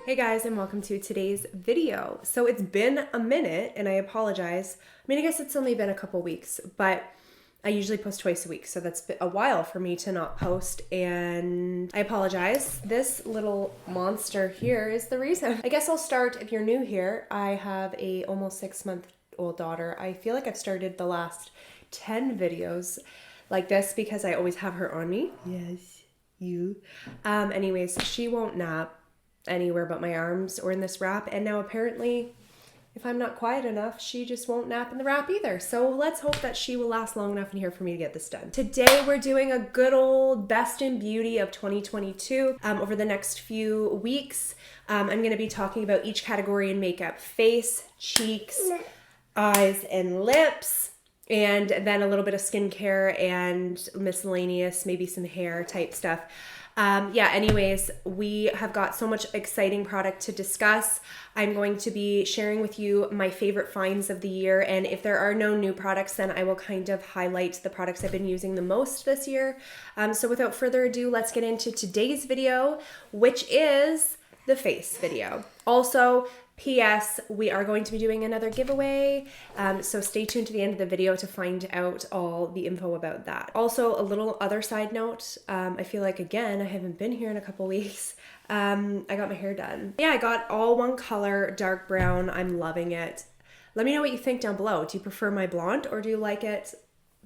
Hey guys, and welcome to today's video. So it's been a minute and I apologize. I mean, I guess it's only been a couple weeks, but I usually post twice a week. So that's been a while for me to not post and I apologize. This little monster here is the reason. I guess I'll start if you're new here. I have a almost 6-month-old daughter. I feel like I've started the last 10 videos like this because I always have her on me. Yes, you. Anyways, she won't nap anywhere but my arms or in this wrap, and now apparently if I'm not quiet enough she just won't nap in the wrap either. So let's hope that she will last long enough in here for me to get this done. Today we're doing a good old best in beauty of 2022. Over the next few weeks I'm going to be talking about each category in makeup: face, cheeks, eyes, and lips, and then a little bit of skincare and miscellaneous, maybe some hair type stuff. Anyways, we have got so much exciting product to discuss. I'm going to be sharing with you my favorite finds of the year, and if there are no new products, then I will kind of highlight the products I've been using the most this year. So without further ado, let's get into today's video, which is the face video. Also, P.S. we are going to be doing another giveaway, so stay tuned to the end of the video to find out all the info about that. Also, a little other side note, I feel like, again, I haven't been here in a couple weeks. I got my hair done. Yeah, I got all one color, dark brown. I'm loving it. Let me know what you think down below. Do you prefer my blonde or do you like it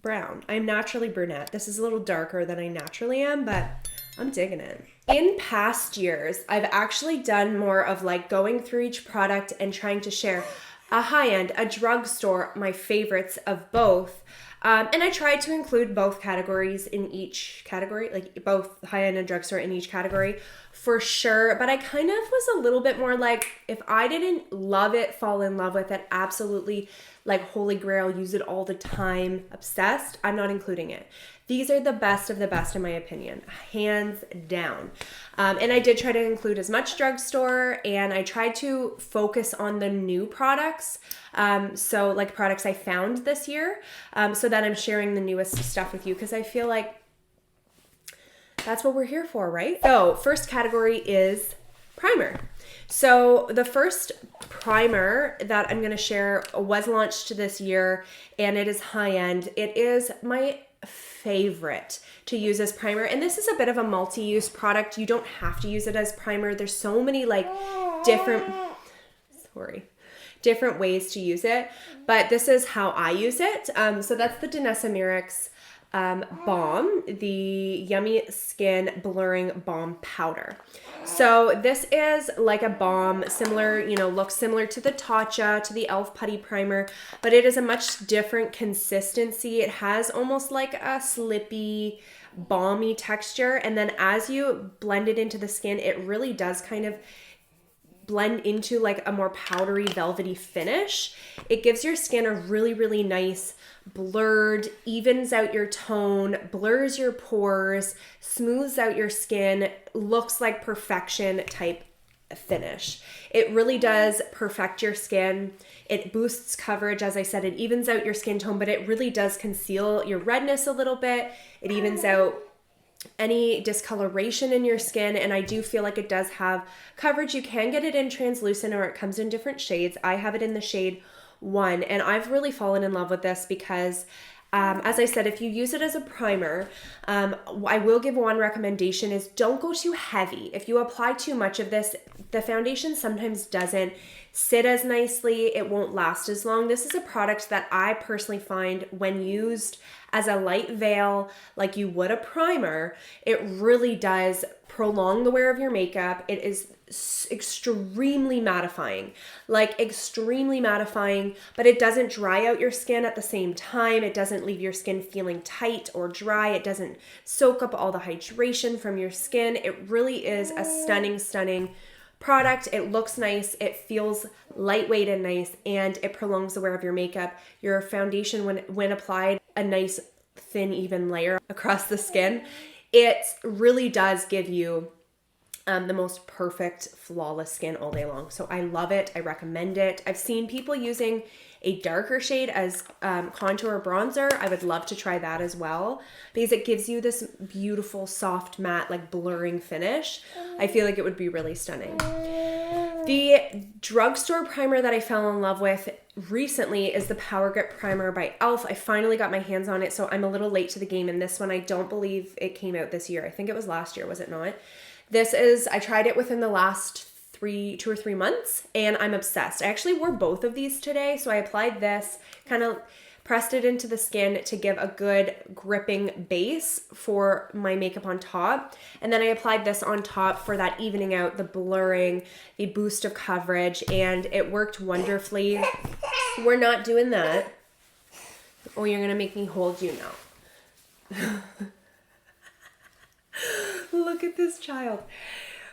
brown? I'm naturally brunette. This is a little darker than I naturally am, but I'm digging it. In past years, I've actually done more of like going through each product and trying to share a high-end, a drugstore, my favorites of both. And I tried to include both categories in each category, like both high-end and drugstore in each category for sure. But I kind of was a little bit more like, if I didn't love it, fall in love with it, absolutely like holy grail, use it all the time, obsessed, I'm not including it. These are the best of the best in my opinion, hands down. And I did try to include as much drugstore, and I tried to focus on the new products. So like products I found this year, so that I'm sharing the newest stuff with you, because I feel like that's what we're here for, right? So first category is primer. So the first primer that I'm going to share was launched this year, and it is high-end. It is my favorite to use as primer, and this is a bit of a multi-use product. You don't have to use it as primer. There's so many like different ways to use it, but this is how I use it. So that's the Danessa Myricks Balm, the Yummy Skin Blurring Balm Powder. So this is like a balm, similar, looks similar to the Tatcha, to the e.l.f. Putty Primer, but it is a much different consistency. It has almost like a slippy, balmy texture, and then as you blend it into the skin, it really does kind of blend into like a more powdery, velvety finish. It gives your skin a really, really nice blurred, evens out your tone, blurs your pores, smooths out your skin, looks like perfection type finish. It really does perfect your skin. It boosts coverage. As I said, it evens out your skin tone, but it really does conceal your redness a little bit. It evens out any discoloration in your skin, and I do feel like it does have coverage. You can get it in translucent, or it comes in different shades. I have it in the shade 1, and I've really fallen in love with this because as I said, if you use it as a primer, I will give one recommendation is don't go too heavy. If you apply too much of this, the foundation sometimes doesn't sit as nicely. It won't last as long. This is a product that I personally find when used as a light veil, like you would a primer, it really does prolong the wear of your makeup. It is extremely mattifying, but it doesn't dry out your skin at the same time. It doesn't leave your skin feeling tight or dry. It doesn't soak up all the hydration from your skin. It really is a stunning product. It looks nice, it feels lightweight and nice, and it prolongs the wear of your makeup. Your foundation, when applied, a nice thin even layer across the skin, it really does give you the most perfect, flawless skin all day long. So I love it. I recommend it. I've seen people using a darker shade as contour or bronzer. I would love to try that as well because it gives you this beautiful, soft, matte, like blurring finish. I feel like it would be really stunning. The drugstore primer that I fell in love with recently is the Power Grip Primer by e.l.f. I finally got my hands on it, so I'm a little late to the game in this one. I don't believe it came out this year. I think it was last year, was it not? I tried it within the last 2 or 3 months, and I'm obsessed. I actually wore both of these today, so I applied this, kind of pressed it into the skin to give a good gripping base for my makeup on top. And then I applied this on top for that evening out, the blurring, the boost of coverage, and it worked wonderfully. We're not doing that. Oh, you're gonna make me hold you now. Look at this child.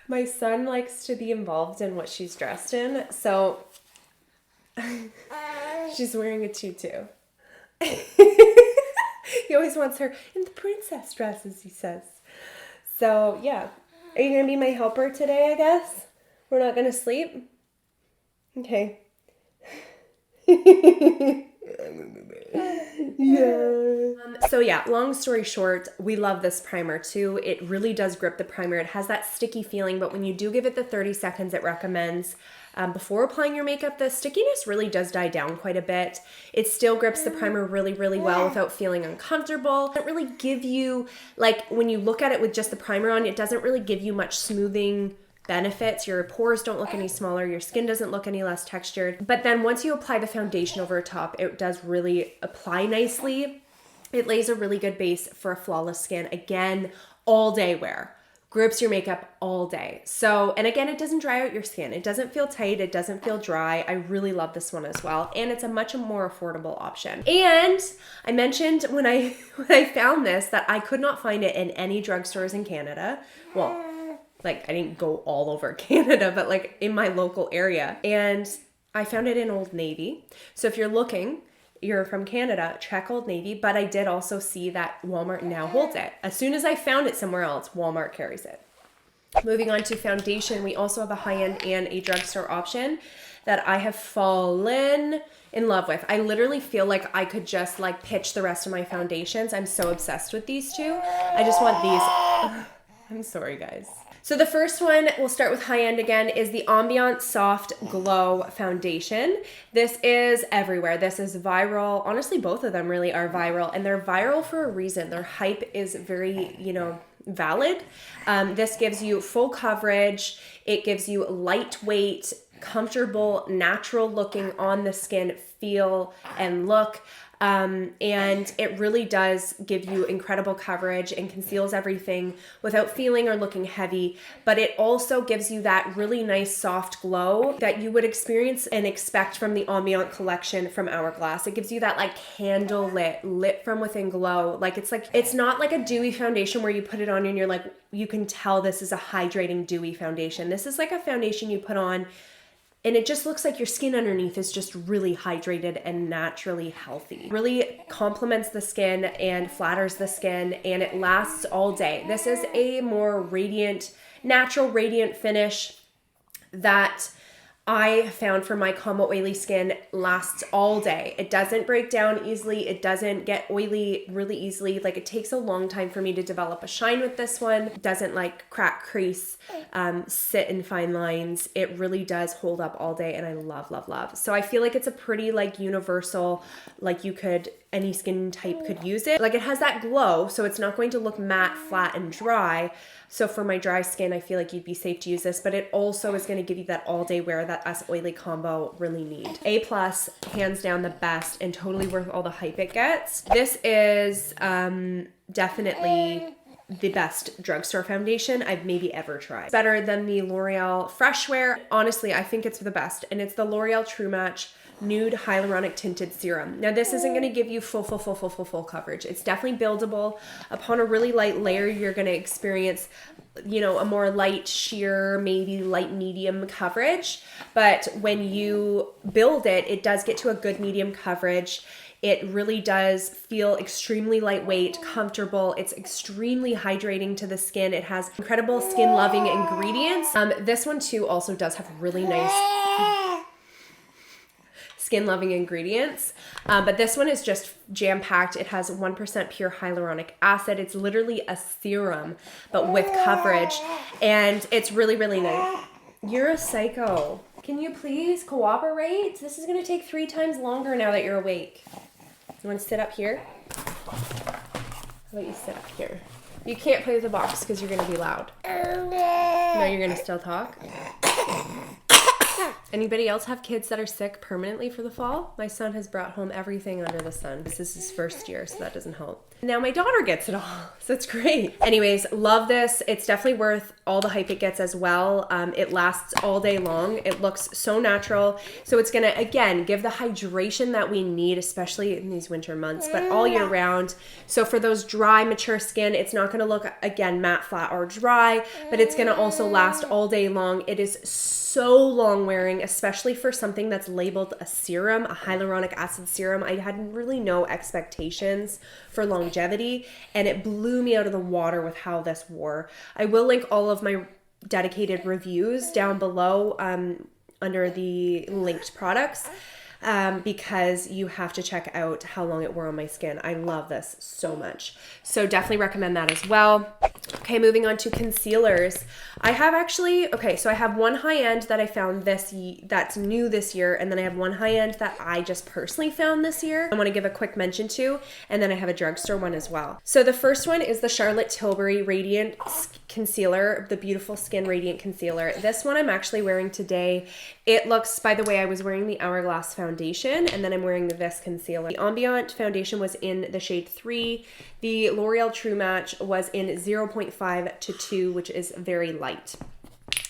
My son likes to be involved in what she's dressed in, so she's wearing a tutu. He always wants her in the princess dress, as he says. So, yeah. Are you going to be my helper today, I guess? We're not going to sleep? Okay. Yeah. So yeah, long story short, we love this primer too. It really does grip the primer. It has that sticky feeling, but when you do give it the 30 seconds it recommends before applying your makeup, the stickiness really does die down quite a bit. It still grips the primer really, really well without feeling uncomfortable. It doesn't really give you, like when you look at it with just the primer on, it doesn't really give you much smoothing benefits. Your pores don't look any smaller, your skin doesn't look any less textured. But then once you apply the foundation over top, it does really apply nicely. It lays a really good base for a flawless skin. Again, all day wear. Grips your makeup all day. So, and again, it doesn't dry out your skin. It doesn't feel tight. It doesn't feel dry. I really love this one as well. And it's a much more affordable option. And I mentioned when I found this that I could not find it in any drugstores in Canada. Well, like I didn't go all over Canada, but like in my local area. And I found it in Old Navy. So if you're from Canada, check Old Navy. But I did also see that Walmart now holds it. As soon as I found it somewhere else, Walmart carries it. Moving on to foundation, we also have a high-end and a drugstore option that I have fallen in love with. I literally feel like I could just like pitch the rest of my foundations. I'm so obsessed with these two. I just want these. I'm sorry, guys. So the first one, we'll start with high-end again, is the Ambient Soft Glow Foundation. This is everywhere. This is viral. Honestly, both of them really are viral, and they're viral for a reason. Their hype is very, valid. This gives you full coverage. It gives you lightweight, comfortable, natural looking on the skin feel and look. And it really does give you incredible coverage and conceals everything without feeling or looking heavy, but it also gives you that really nice soft glow that you would experience and expect from the Ambient collection from Hourglass. It gives you that like candle lit from within glow. It's not like a dewy foundation where you put it on and you're like, you can tell this is a hydrating dewy foundation. This is like a foundation you put on and it just looks like your skin underneath is just really hydrated and naturally healthy. Really complements the skin and flatters the skin, and it lasts all day. This is a more radiant, natural radiant finish that I found for my combo oily skin lasts all day. It doesn't break down easily. It doesn't get oily really easily. Like it takes a long time for me to develop a shine with this one. It doesn't like crack, crease, sit in fine lines. It really does hold up all day, and I love, love, love. So I feel like it's a pretty like universal, like any skin type could use it. Like it has that glow, so it's not going to look matte, flat, and dry. So for my dry skin, I feel like you'd be safe to use this, but it also is going to give you that all day wear that us oily combo really need. A+, hands down the best, and totally worth all the hype it gets. This is definitely the best drugstore foundation I've maybe ever tried. Better than the L'Oreal Fresh Wear. Honestly, I think it's the best, and it's the L'Oreal True Match Nude Hyaluronic Tinted Serum. Now this isn't going to give you full coverage. It's definitely buildable. Upon a really light layer, you're going to experience, a more light sheer, maybe light medium coverage. But when you build it, it does get to a good medium coverage. It really does feel extremely lightweight, comfortable. It's extremely hydrating to the skin. It has incredible skin-loving ingredients. This one too also does have really nice skin-loving ingredients, but this one is just jam-packed. It has 1% pure hyaluronic acid. It's literally a serum, but with coverage, and it's really, really nice. You're a psycho. Can you please cooperate? This is going to take 3 times longer now that you're awake. You want to sit up here? How about you sit up here? You can't play with the box because you're going to be loud. No, you're going to still talk? Anybody else have kids that are sick permanently for the fall? My son has brought home everything under the sun. This is his first year, so that doesn't help. Now my daughter gets it all, so it's great. Anyways, love this. It's definitely worth all the hype it gets as well. It lasts all day long. It looks so natural. So it's gonna, again, give the hydration that we need, especially in these winter months, but all year round. So for those dry, mature skin, it's not gonna look, again, matte, flat, or dry, but it's gonna also last all day long. It is so long wearing, especially for something that's labeled a serum, a hyaluronic acid serum. I had really no expectations for longevity, and it blew me out of the water with how this wore. I will link all of my dedicated reviews down below under the linked products because you have to check out how long it wore on my skin. I love this so much. So definitely recommend that as well. Okay, moving on to concealers. I have actually, so I have one high-end that I found that's new this year, and then I have one high-end that I just personally found this year I want to give a quick mention to, and then I have a drugstore one as well. So the first one is the Charlotte Tilbury Radiant Concealer, the Beautiful Skin Radiant Concealer. This one I'm actually wearing today. It looks, by the way, I was wearing the Hourglass foundation, and then I'm wearing this concealer. The Ambient foundation was in the shade 3. The L'Oreal True Match was in 0.5 to 2, which is very light.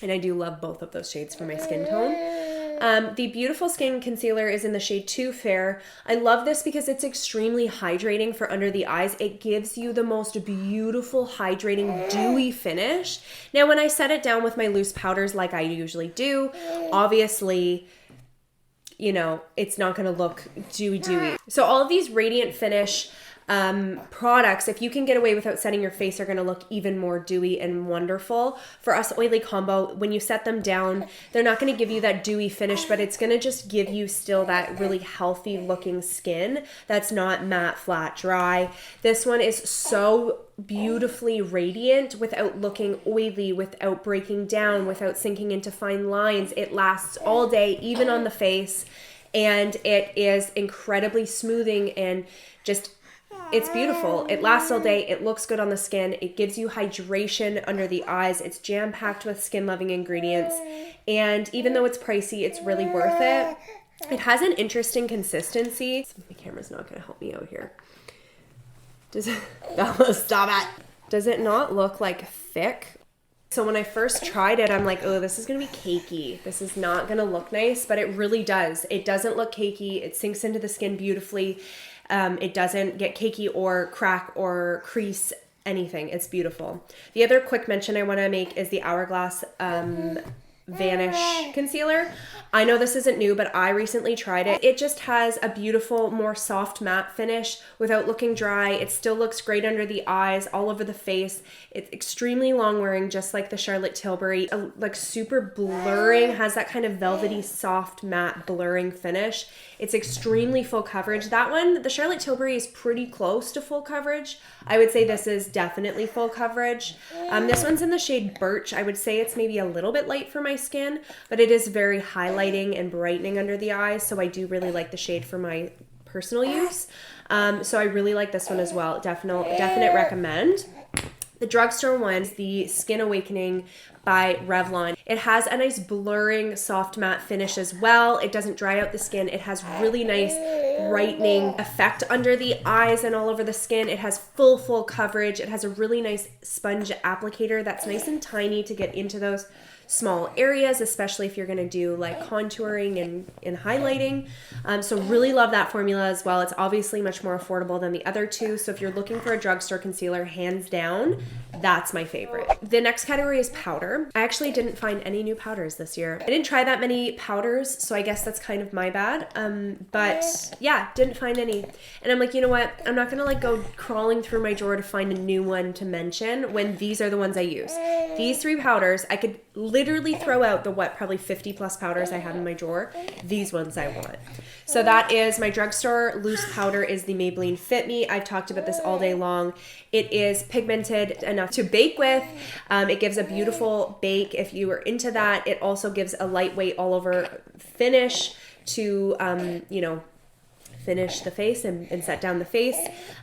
And I do love both of those shades for my skin tone. The Beautiful Skin Concealer is in the shade 2 Fair. I love this because it's extremely hydrating for under the eyes. It gives you the most beautiful, hydrating, dewy finish. Now, when I set it down with my loose powders like I usually do, obviously, you know, it's not going to look dewy. So all of these radiant finish products, if you can get away without setting your face, are going to look even more dewy and wonderful. For us, Oily Combo, when you set them down, they're not going to give you that dewy finish, but it's going to just give you still that really healthy looking skin that's not matte, flat, dry. This one is so beautifully radiant without looking oily, without breaking down, without sinking into fine lines. It lasts all day, even on the face, and it is incredibly smoothing and just, it's beautiful. It lasts all day. It looks good on the skin. It gives you hydration under the eyes. It's jam-packed with skin-loving ingredients. And even though it's pricey, it's really worth it. It has an interesting consistency. The camera's not going to help me out here. Does it? Bella, stop it. Does it not look like thick? So when I first tried it, I'm like, oh, this is going to be cakey. This is not going to look nice, but it really does. It doesn't look cakey. It sinks into the skin beautifully. It doesn't get cakey or crack or crease anything. It's beautiful. The other quick mention I want to make is the Hourglass Vanish Concealer. I know this isn't new, but I recently tried it. It just has a beautiful, more soft matte finish without looking dry. It still looks great under the eyes, all over the face. It's extremely long wearing, just like the Charlotte Tilbury. Like super blurring, has that kind of velvety, soft, matte blurring finish. It's extremely full coverage. That one, the Charlotte Tilbury, is pretty close to full coverage. I would say this is definitely full coverage. This one's in the shade Birch. I would say it's maybe a little bit light for my skin, but it is very highlighting and brightening under the eyes, so I do really like the shade for my personal use. So I really like this one as well. Definite recommend. The drugstore one is the Skin Awakening by Revlon. It has a nice blurring soft matte finish as well. It doesn't dry out the skin. It has really nice brightening effect under the eyes and all over the skin. It has full coverage. It has a really nice sponge applicator that's nice and tiny to get into those small areas, especially if you're going to do like contouring and highlighting. So really love that formula as well. It's obviously much more affordable than the other two. So if you're looking for a drugstore concealer, hands down, that's my favorite. The next category is powder. I actually didn't find any new powders this year. I didn't try that many powders, so I guess that's kind of my bad. But yeah, didn't find any. And I'm like, you know what? I'm not going to like go crawling through my drawer to find a new one to mention when these are the ones I use. These 3 powders, I could literally throw out the probably 50 plus powders I have in my drawer. These ones I want. So that is my drugstore loose powder is the Maybelline Fit Me. I've talked about this all day long. It is pigmented, it enough to bake with. It gives a beautiful bake if you are into that. It also gives a lightweight all over finish to, you know, finish the face and set down the face.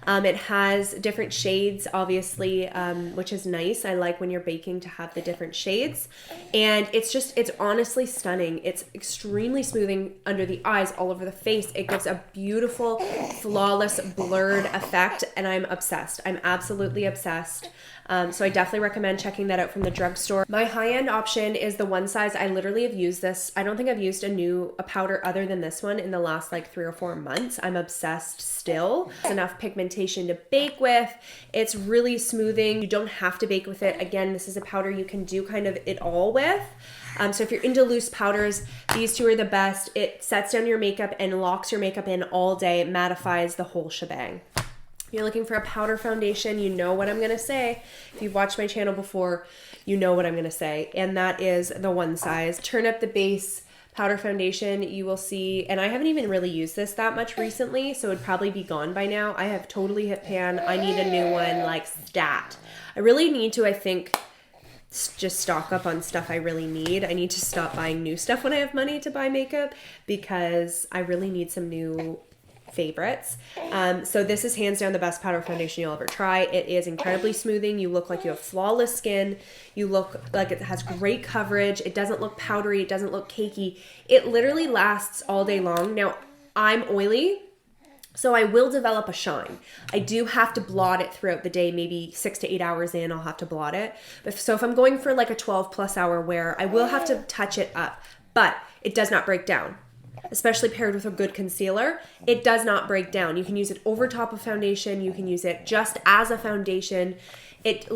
It has different shades, obviously, which is nice. I like when you're baking to have the different shades. And it's honestly stunning. It's extremely smoothing under the eyes, all over the face. It gives a beautiful, flawless, blurred effect, and I'm obsessed. I'm absolutely obsessed. So I definitely recommend checking that out from the drugstore. My high-end option is the one size. I literally have used this. I don't think I've used a powder other than this one in the last like 3 or 4 months. I'm obsessed still. It's enough pigmentation to bake with. It's really smoothing. You don't have to bake with it. Again, this is a powder you can do kind of it all with. So if you're into loose powders, these two are the best. It sets down your makeup and locks your makeup in all day. It mattifies the whole shebang. If you're looking for a powder foundation, you know what I'm going to say. If you've watched my channel before, you know what I'm going to say. And that is the one size. Turn Up the Base powder foundation. You will see, and I haven't even really used this that much recently, so it'd probably be gone by now. I have totally hit pan. I need a new one like stat. I really need to, I think, just stock up on stuff I really need. I need to stop buying new stuff when I have money to buy makeup because I really need some new favorites. So this is hands down the best powder foundation you'll ever try. It is incredibly smoothing. You look like you have flawless skin. You look like it has great coverage. It doesn't look powdery. It doesn't look cakey. It literally lasts all day long. Now, I'm oily, so I will develop a shine. I do have to blot it throughout the day, maybe 6 to 8 hours in, I'll have to blot it. So if I'm going for like a 12+ hour wear, I will have to touch it up, but it does not break down. Especially paired with a good concealer, it does not break down. You can use it over top of foundation. You can use it just as a foundation. It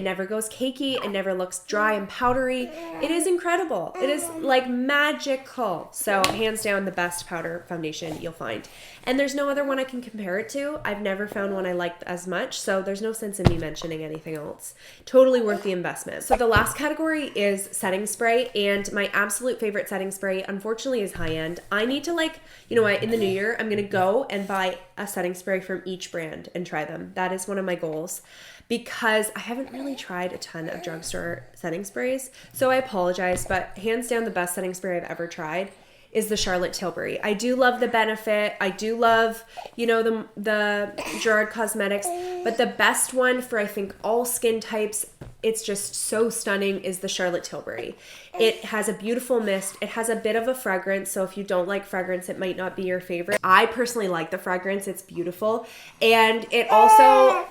never goes cakey. It never looks dry and powdery. It is incredible. It is like magical. So hands down the best powder foundation you'll find. And there's no other one I can compare it to. I've never found one I liked as much, so there's no sense in me mentioning anything else. Totally worth the investment. So the last category is setting spray, and my absolute favorite setting spray, unfortunately, is high-end. I need to, like, you know what, in the new year, I'm gonna go and buy a setting spray from each brand and try them. That is one of my goals, because I haven't really tried a ton of drugstore setting sprays. So I apologize, but hands down the best setting spray I've ever tried is the Charlotte Tilbury. I do love the Benefit. I do love, you know, the Gerard Cosmetics, but the best one for, I think, all skin types, it's just so stunning, is the Charlotte Tilbury. It has a beautiful mist. It has a bit of a fragrance, so if you don't like fragrance, it might not be your favorite. I personally like the fragrance. It's beautiful. And it also,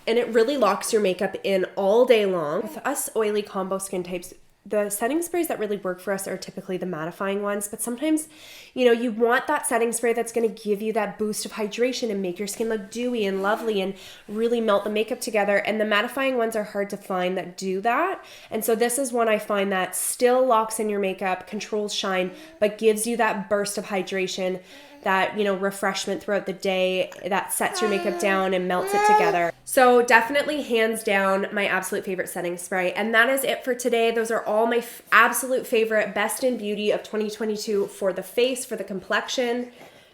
and it really locks your makeup in all day long. With us oily combo skin types, the setting sprays that really work for us are typically the mattifying ones, but sometimes, you know, you want that setting spray that's going to give you that boost of hydration and make your skin look dewy and lovely and really melt the makeup together. And the mattifying ones are hard to find that do that. And so this is one I find that still locks in your makeup, controls shine, but gives you that burst of hydration, that, you know, refreshment throughout the day that sets your makeup down and melts it together. So definitely hands down my absolute favorite setting spray. And that is it for today. Those are all my absolute favorite best in beauty of 2022 for the face, for the complexion.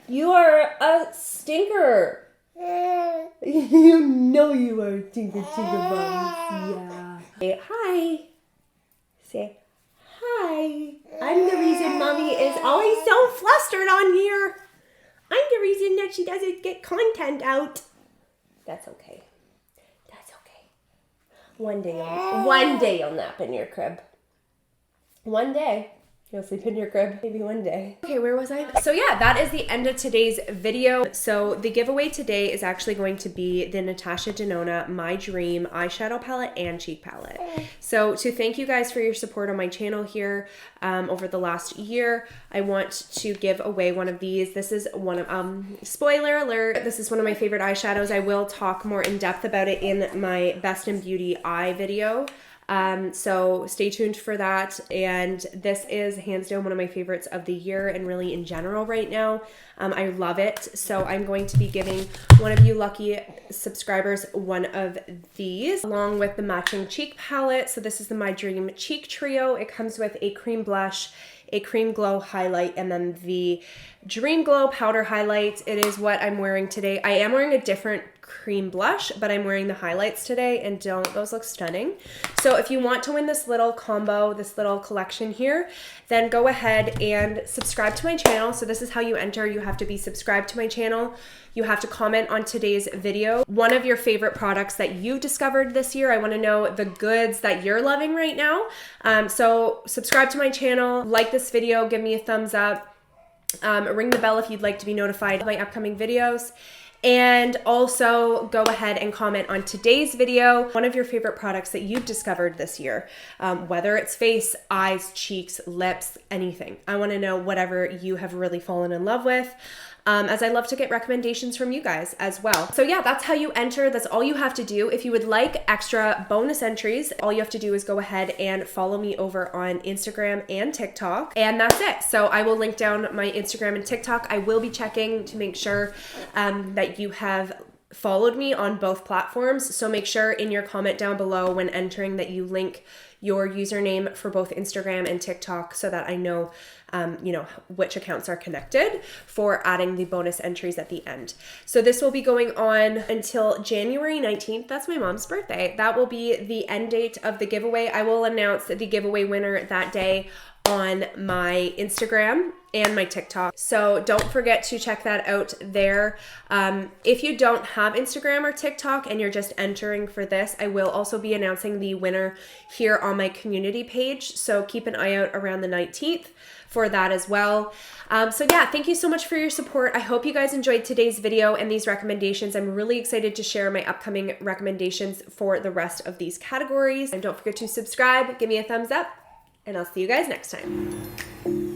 You are a stinker. You know you are a tinker buns. Yeah. Say hi. Say hi. I'm the reason Mommy is always so flustered on here. I'm the reason that she doesn't get content out. That's okay. That's okay. One day you'll nap in your crib. One day you'll sleep in your crib. Maybe one day. Okay, where was I? So yeah, that is the end of today's video. So the giveaway today is actually going to be the Natasha Denona My Dream eyeshadow palette and cheek palette. So to thank you guys for your support on my channel here over the last year, I want to give away one of these. This is one of, spoiler alert, this is one of my favorite eyeshadows. I will talk more in depth about it in my Best in Beauty eye video. So stay tuned for that. And this is hands down one of my favorites of the year and really in general right now. I love it. So I'm going to be giving one of you lucky subscribers one of these along with the matching cheek palette. So this is the My Dream Cheek Trio. It comes with a cream blush, a cream glow highlight, and then the Dream Glow powder highlight. It is what I'm wearing today. I am wearing a different cream blush, but I'm wearing the highlights today, and don't those look stunning? So if you want to win this little combo, this little collection here, then go ahead and subscribe to my channel. So this is how you enter. You have to be subscribed to my channel. You have to comment on today's video one of your favorite products that you've discovered this year. I want to know the goods that you're loving right now. So subscribe to my channel, like this video, give me a thumbs up, ring the bell if you'd like to be notified of my upcoming videos. And also go ahead and comment on today's video one of your favorite products that you've discovered this year, whether it's face, eyes, cheeks, lips, anything. I want to know whatever you have really fallen in love with, as I love to get recommendations from you guys as well. So yeah, that's how you enter. That's all you have to do. If you would like extra bonus entries, all you have to do is go ahead and follow me over on Instagram and TikTok, and that's it. So I will link down my Instagram and TikTok. I will be checking to make sure that you have followed me on both platforms. So make sure in your comment down below when entering that you link your username for both Instagram and TikTok so that I know, which accounts are connected for adding the bonus entries at the end. So this will be going on until January 19th. That's my mom's birthday. That will be the end date of the giveaway. I will announce the giveaway winner that day on my Instagram and my TikTok. So don't forget to check that out there. If you don't have Instagram or TikTok and you're just entering for this, I will also be announcing the winner here on my community page. So keep an eye out around the 19th for that as well. So yeah, thank you so much for your support. I hope you guys enjoyed today's video and these recommendations. I'm really excited to share my upcoming recommendations for the rest of these categories. And don't forget to subscribe, give me a thumbs up, and I'll see you guys next time.